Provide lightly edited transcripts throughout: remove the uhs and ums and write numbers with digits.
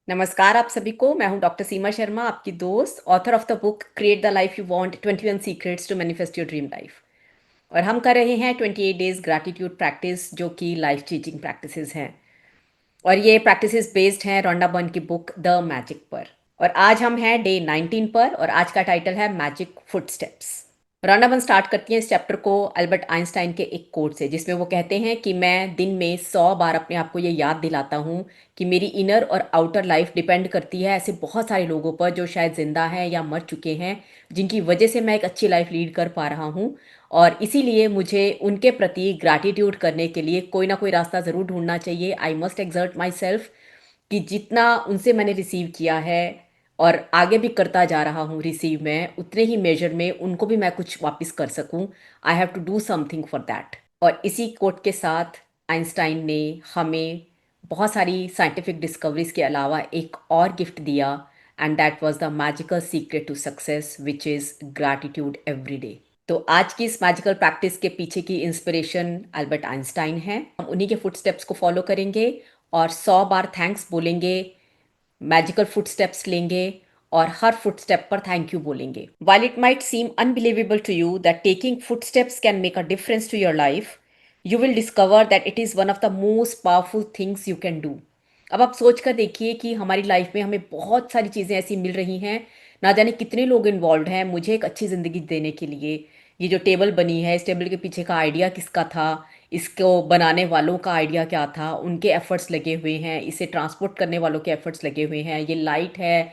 नमस्कार आप सभी को। मैं हूं डॉक्टर सीमा शर्मा, आपकी दोस्त, author of the book create the life you want 21 secrets to manifest your dream life. और हम कर रहे हैं 28 डेज ग्रैटिट्यूड प्रैक्टिस, जो कि लाइफ चेंजिंग प्रैक्टिसेस हैं। और ये प्रैक्टिसेस बेस्ड हैं रोंडा बर्न की बुक द मैजिक पर। और आज हम हैं डे 19 पर, और आज का टाइटल है मैजिक फुटस्टेप्स। रॉन्डामन स्टार्ट करती हैं इस चैप्टर को अल्बर्ट आइंस्टाइन के एक कोट से, जिसमें वो कहते हैं कि मैं दिन में 100 बार अपने आप को ये याद दिलाता हूँ कि मेरी इनर और आउटर लाइफ डिपेंड करती है ऐसे बहुत सारे लोगों पर जो शायद जिंदा हैं या मर चुके हैं, जिनकी वजह से मैं एक अच्छी लाइफ लीड कर पा रहा हूँ। और इसीलिए मुझे उनके प्रति ग्रैटिट्यूड करने के लिए कोई ना कोई रास्ता ज़रूर ढूंढना चाहिए। I must exert my self कि जितना उनसे मैंने रिसीव किया है और आगे भी करता जा रहा हूँ रिसीव में, उतने ही मेजर में उनको भी मैं कुछ वापस कर सकूँ। I have to do something for that. और इसी कोट के साथ आइंस्टाइन ने हमें बहुत सारी साइंटिफिक डिस्कवरीज के अलावा एक और गिफ्ट दिया, and that was the magical secret to success which is gratitude every day. तो आज की इस मैजिकल प्रैक्टिस के पीछे की इंस्पिरेशन अल्बर्ट आइंस्टाइन है। हम उन्हीं के फुटस्टेप्स को फॉलो करेंगे और 100 बार थैंक्स बोलेंगे, मैजिकल फुटस्टेप्स लेंगे और हर फुटस्टेप पर थैंक यू बोलेंगे। While it might seem unbelievable to you that taking footsteps can make a difference to your life, you will discover that it is one of the most powerful things you can do. अब आप सोच कर देखिए कि हमारी life में हमें बहुत सारी चीज़ें ऐसी मिल रही हैं, ना जाने कितने लोग इन्वॉल्व हैं मुझे एक अच्छी ज़िंदगी देने के लिए। ये जो टेबल बनी है, इस टेबल के पीछे का आइडिया किसका था, इसको बनाने वालों का आइडिया क्या था, उनके एफर्ट्स लगे हुए हैं, इसे ट्रांसपोर्ट करने वालों के एफर्ट्स लगे हुए हैं। ये लाइट है,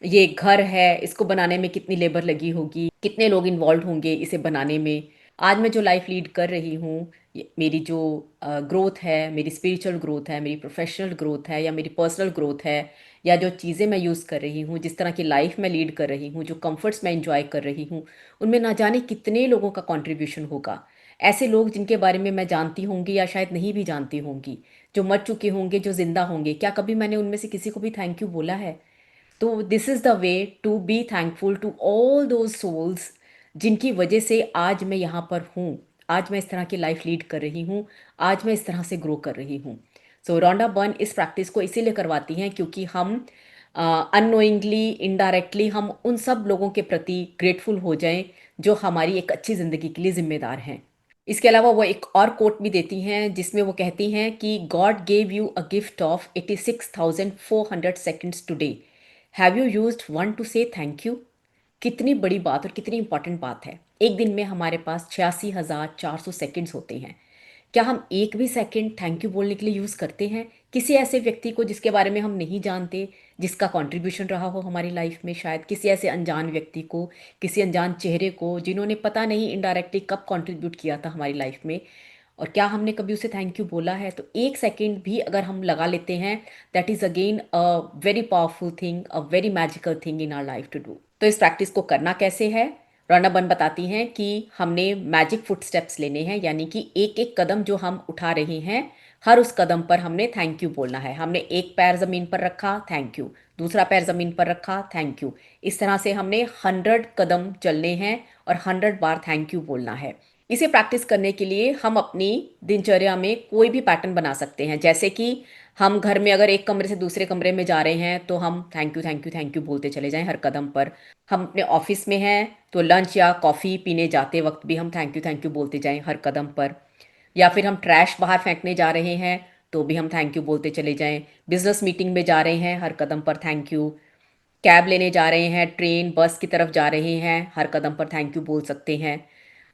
ये घर है, इसको बनाने में कितनी लेबर लगी होगी, कितने लोग इन्वॉल्व होंगे इसे बनाने में। आज मैं जो लाइफ लीड कर रही हूँ, मेरी जो ग्रोथ है, मेरी स्पिरिचुअल ग्रोथ है, मेरी प्रोफेशनल ग्रोथ है, या मेरी पर्सनल ग्रोथ है, या जो चीज़ें मैं यूज़ कर रही हूँ, जिस तरह की लाइफ मैं लीड कर रही हूँ, जो कंफर्ट्स मैं इंजॉय कर रही हूँ, उनमें ना जाने कितने लोगों का कंट्रीब्यूशन होगा। ऐसे लोग जिनके बारे में मैं जानती होंगी या शायद नहीं भी जानती होंगी, जो मर चुके होंगे, जो जिंदा होंगे। क्या कभी मैंने उनमें से किसी को भी थैंक यू बोला है? तो this is the way to be thankful to all those souls जिनकी वजह से आज मैं यहाँ पर हूँ, आज मैं इस तरह की लाइफ लीड कर रही हूँ, आज मैं इस तरह से ग्रो कर रही हूँ। सो रोंडा बर्न इस प्रैक्टिस को इसीलिए करवाती हैं क्योंकि हम अननोइंगली, इनडायरेक्टली हम उन सब लोगों के प्रति ग्रेटफुल हो जाएं जो हमारी एक अच्छी ज़िंदगी के लिए जिम्मेदार हैं। इसके अलावा वो एक और कोट भी देती हैं, जिसमें वो कहती हैं कि God gave you a gift of 86,400 seconds today, have you used one two से थैंक यू? कितनी बड़ी बात और कितनी इंपॉर्टेंट बात है। एक दिन में हमारे पास 86,400 सेकेंड्स होते हैं। क्या हम एक भी सेकंड थैंक यू बोलने के लिए यूज़ करते हैं किसी ऐसे व्यक्ति को जिसके बारे में हम नहीं जानते, जिसका कंट्रीब्यूशन रहा हो हमारी लाइफ में? शायद किसी ऐसे अनजान व्यक्ति को, किसी अनजान चेहरे को, जिन्होंने पता नहीं इनडायरेक्टली कब कंट्रीब्यूट किया था हमारी लाइफ में, और क्या हमने कभी उसे थैंक यू बोला है? तो एक सेकंड भी अगर हम लगा लेते हैं, that is again a very powerful thing, a very magical thing in our life to do. तो इस प्रैक्टिस को करना कैसे है? रोना बन बताती हैं कि हमने मैजिक फुट स्टेप्स लेने हैं, यानी कि एक एक कदम जो हम उठा रहे हैं, हर उस कदम पर हमने थैंक यू बोलना है। हमने एक पैर ज़मीन पर रखा, थैंक यू। दूसरा पैर ज़मीन पर रखा, थैंक यू। इस तरह से हमने 100 कदम चलने हैं और 100 बार थैंक यू बोलना है। इसे प्रैक्टिस करने के लिए हम अपनी दिनचर्या में कोई भी पैटर्न बना सकते हैं। जैसे कि हम घर में अगर एक कमरे से दूसरे कमरे में जा रहे हैं तो हम thank you thank you thank you बोलते चले जाएं हर कदम पर। हम अपने ऑफिस में हैं तो लंच या कॉफ़ी पीने जाते वक्त भी हम थैंक यू बोलते जाएं हर कदम पर। या फिर हम ट्रैश बाहर फेंकने जा रहे हैं तो भी हम थैंक यू बोलते चले जाएं। बिजनेस मीटिंग में जा रहे हैं, हर कदम पर थैंक यू। कैब लेने जा रहे हैं, ट्रेन बस की तरफ जा रहे हैं, हर कदम पर थैंक यू बोल सकते हैं।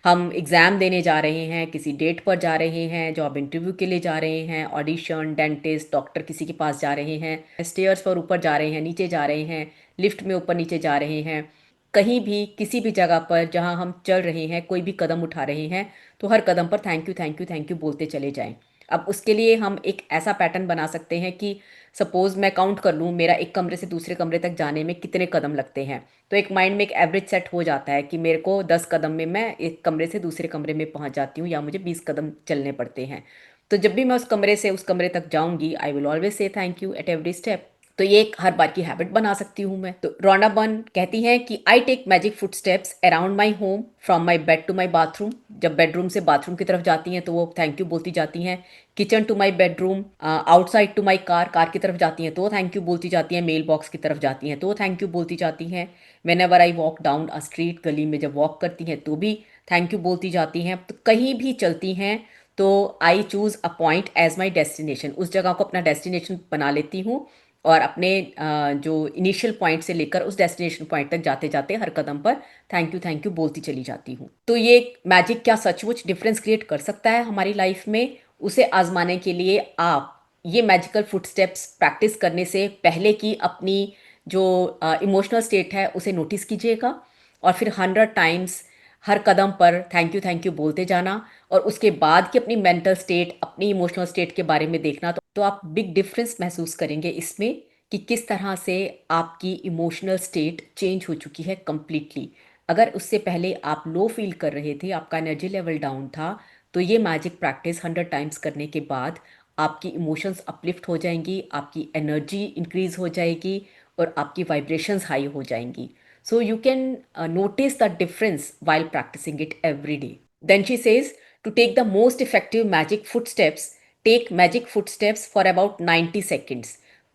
हम एग्ज़ाम देने जा रहे हैं, किसी डेट पर जा रहे हैं, जॉब इंटरव्यू के लिए जा रहे हैं, ऑडिशन, डेंटिस्ट, डॉक्टर किसी के पास जा रहे हैं, स्टेयर्स पर ऊपर जा रहे हैं, नीचे जा रहे हैं, लिफ्ट में ऊपर नीचे जा रहे हैं, कहीं भी किसी भी जगह पर जहां हम चल रहे हैं, कोई भी कदम उठा रहे हैं, तो हर कदम पर thank you thank you thank you बोलते चले जाएं। अब उसके लिए हम एक ऐसा पैटर्न बना सकते हैं कि सपोज मैं काउंट कर लूँ मेरा एक कमरे से दूसरे कमरे तक जाने में कितने कदम लगते हैं, तो एक माइंड में एक एवरेज सेट हो जाता है कि मेरे को 10 कदम में मैं एक कमरे से दूसरे कमरे में पहुंच जाती हूँ, या मुझे 20 कदम चलने पड़ते हैं। तो जब भी मैं उस कमरे से उस कमरे तक जाऊंगी, I will always say thank you at every step. तो ये एक हर बार की हैबिट बना सकती हूँ मैं। तो रोना बन कहती हैं कि I take magic footsteps around my home from my bed to my bathroom. जब बेडरूम से बाथरूम की तरफ जाती हैं तो वो थैंक यू बोलती जाती हैं। Kitchen to my bedroom, outside to my car, car की तरफ जाती हैं तो थैंक यू बोलती जाती हैं। मेल बॉक्स की तरफ जाती हैं तो थैंक यू बोलती जाती हैं। When ever I walk down a street, गली में जब वॉक करती हैं तो भी थैंक यू बोलती जाती हैं। तो कहीं भी चलती हैं तो I choose a point as my destination, उस जगह को अपना डेस्टिनेशन बना लेती हूँ और अपने जो इनिशियल पॉइंट से लेकर उस डेस्टिनेशन पॉइंट तक जाते जाते हर कदम पर थैंक यू बोलती चली जाती हूँ। तो ये मैजिक क्या सचमुच डिफरेंस क्रिएट कर सकता है हमारी लाइफ में, उसे आजमाने के लिए आप ये मैजिकल फुटस्टेप्स प्रैक्टिस करने से पहले की अपनी जो इमोशनल स्टेट है उसे नोटिस कीजिएगा और फिर 100 टाइम्स हर कदम पर थैंक यू बोलते जाना और उसके बाद की अपनी मेंटल स्टेट, अपनी इमोशनल स्टेट के बारे में देखना। तो आप बिग डिफरेंस महसूस करेंगे इसमें कि किस तरह से आपकी इमोशनल स्टेट चेंज हो चुकी है कम्प्लीटली। अगर उससे पहले आप लो फील कर रहे थे, आपका एनर्जी लेवल डाउन था, तो ये मैजिक प्रैक्टिस 100 टाइम्स करने के बाद आपकी इमोशंस अपलिफ्ट हो जाएंगी, आपकी एनर्जी इंक्रीज हो जाएगी और आपकी वाइब्रेशंस हाई हो जाएंगी। So you can notice the difference while practicing it every day. Then she says to take the most effective magic footsteps, take magic footsteps for about 90 seconds.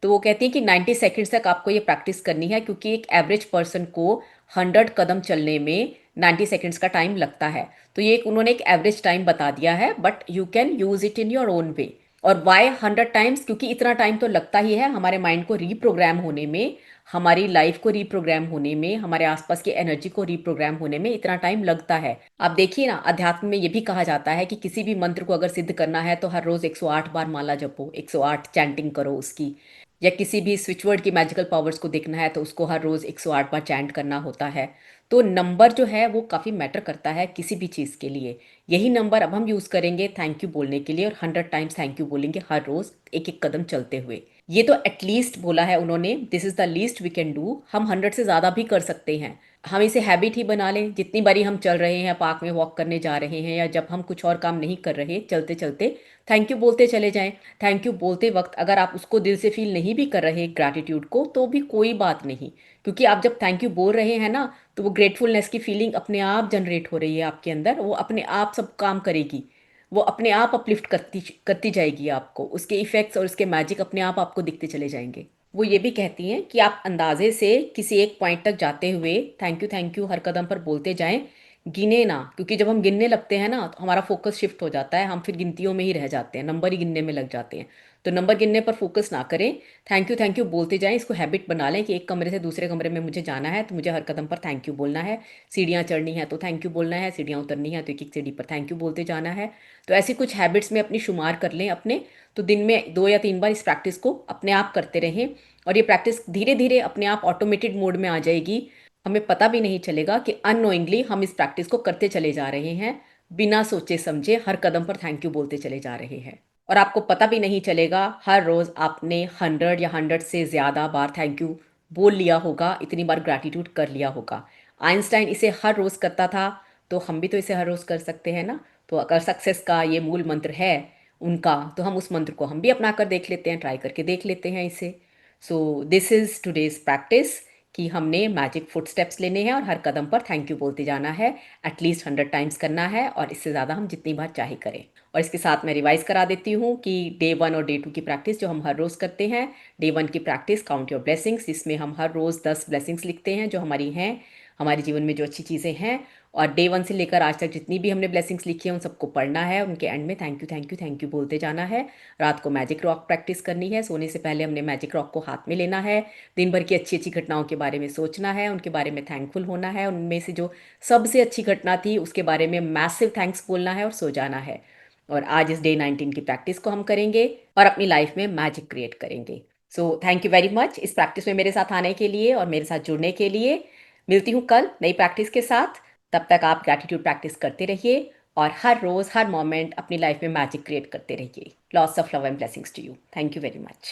तो वो कहती हैं कि 90 सेकेंड्स तक आपको ये प्रैक्टिस करनी है क्योंकि एक एवरेज पर्सन को 100 कदम चलने में 90 सेकेंड्स का टाइम लगता है। तो ये एक उन्होंने एक एवरेज टाइम बता दिया है, but you can use it in your own way. और वाई 100 टाइम्स, क्योंकि इतना टाइम तो लगता ही है हमारे माइंड को रीप्रोग्राम होने में, हमारी लाइफ को रीप्रोग्राम होने में, हमारे आसपास की एनर्जी को रीप्रोग्राम होने में इतना टाइम लगता है। आप देखिए ना, अध्यात्म में ये भी कहा जाता है कि किसी भी मंत्र को अगर सिद्ध करना है तो हर रोज 108 बार माला जपो, 108 चैंटिंग करो उसकी। या किसी भी स्विच वर्ड की मैजिकल पावर्स को देखना है तो उसको हर रोज 108 बार चैंट करना होता है। तो नंबर जो है वो काफ़ी मैटर करता है किसी भी चीज़ के लिए। यही नंबर अब हम यूज़ करेंगे थैंक यू बोलने के लिए और 100 टाइम्स थैंक यू बोलेंगे हर रोज़ एक एक कदम चलते हुए। ये तो एटलीस्ट बोला है उन्होंने, this is the least we can do. हम 100 से ज़्यादा भी कर सकते हैं। हम इसे हैबिट ही बना लें। जितनी बारी हम चल रहे हैं, पार्क में वॉक करने जा रहे हैं या जब हम कुछ और काम नहीं कर रहे, चलते चलते थैंक यू बोलते चले जाएं। थैंक यू बोलते वक्त अगर आप उसको दिल से फील नहीं भी कर रहे ग्रैटिट्यूड को तो भी कोई बात नहीं, क्योंकि आप जब थैंक यू बोल रहे हैं ना तो वो ग्रेटफुलनेस की फीलिंग अपने आप जनरेट हो रही है आपके अंदर, वो अपने आप सब काम करेगी, वो अपने आप अपलिफ्ट करती करती जाएगी आपको, उसके इफेक्ट्स और उसके मैजिक अपने आप आपको दिखते चले जाएंगे। वो ये भी कहती हैं कि आप अंदाजे से किसी एक पॉइंट तक जाते हुए थैंक यू हर कदम पर बोलते जाएं, गिने ना, क्योंकि जब हम गिनने लगते हैं ना तो हमारा फोकस शिफ्ट हो जाता है, हम फिर गिनतियों में ही रह जाते हैं, नंबर ही गिनने में लग जाते हैं। तो नंबर गिनने पर फोकस ना करें, थैंक यू बोलते जाएं। इसको हैबिट बना लें कि एक कमरे से दूसरे कमरे में मुझे जाना है तो मुझे हर कदम पर थैंक यू बोलना है। सीढ़ियाँ चढ़नी है तो थैंक यू बोलना है, सीढ़ियाँ उतरनी है तो एक एक सीढ़ी पर थैंक यू बोलते जाना है। तो ऐसी कुछ हैबिट्स में अपनी शुमार कर लें अपने। तो दिन में 2 या 3 बार इस प्रैक्टिस को अपने आप करते रहें और ये प्रैक्टिस धीरे धीरे अपने आप ऑटोमेटेड मोड में आ जाएगी। हमें पता भी नहीं चलेगा कि अननोइंगली हम इस प्रैक्टिस को करते चले जा रहे हैं, बिना सोचे समझे हर कदम पर थैंक यू बोलते चले जा रहे हैं। और आपको पता भी नहीं चलेगा हर रोज़ आपने 100 से ज़्यादा बार थैंक यू बोल लिया होगा, इतनी बार ग्रैटिट्यूड कर लिया होगा। आइंस्टाइन इसे हर रोज़ करता था, तो हम भी तो इसे हर रोज़ कर सकते हैं ना। तो अगर सक्सेस का ये मूल मंत्र है उनका, तो हम उस मंत्र को हम भी अपना कर देख लेते हैं, ट्राई करके देख लेते हैं इसे। So this is today's practice कि हमने मैजिक फुट स्टेप्स लेने हैं और हर कदम पर थैंक यू बोलते जाना है। एटलीस्ट 100 टाइम्स करना है और इससे ज़्यादा हम जितनी बार चाहे करें। और इसके साथ मैं रिवाइज करा देती हूँ कि डे 1 और डे 2 की प्रैक्टिस जो हम हर रोज़ करते हैं। डे 1 की प्रैक्टिस काउंट योर ब्लेसिंग्स, जिसमें हम हर रोज़ 10 ब्लेसिंग्स लिखते हैं जो हमारी हैं, हमारे जीवन में जो अच्छी चीज़ें हैं। और डे 1 से लेकर आज तक जितनी भी हमने ब्लेसिंग्स लिखी हैं उन सबको पढ़ना है, उनके एंड में थैंक यू बोलते जाना है। रात को मैजिक रॉक प्रैक्टिस करनी है, सोने से पहले हमने मैजिक रॉक को हाथ में लेना है, दिन भर की अच्छी अच्छी घटनाओं के बारे में सोचना है, उनके बारे में थैंकफुल होना है, उनमें से जो सबसे अच्छी घटना थी उसके बारे में मैसिव थैंक्स बोलना है और सो जाना है। और आज इस डे 19 की प्रैक्टिस को हम करेंगे और अपनी लाइफ में मैजिक क्रिएट करेंगे। So thank you very much इस प्रैक्टिस में मेरे साथ आने के लिए और मेरे साथ जुड़ने के लिए। मिलती हूँ कल नई प्रैक्टिस के साथ। तब तक आप ग्रैटिट्यूड प्रैक्टिस करते रहिए और हर रोज़ हर मोमेंट अपनी लाइफ में मैजिक क्रिएट करते रहिए। Lots of love and blessings to you. Thank you very much.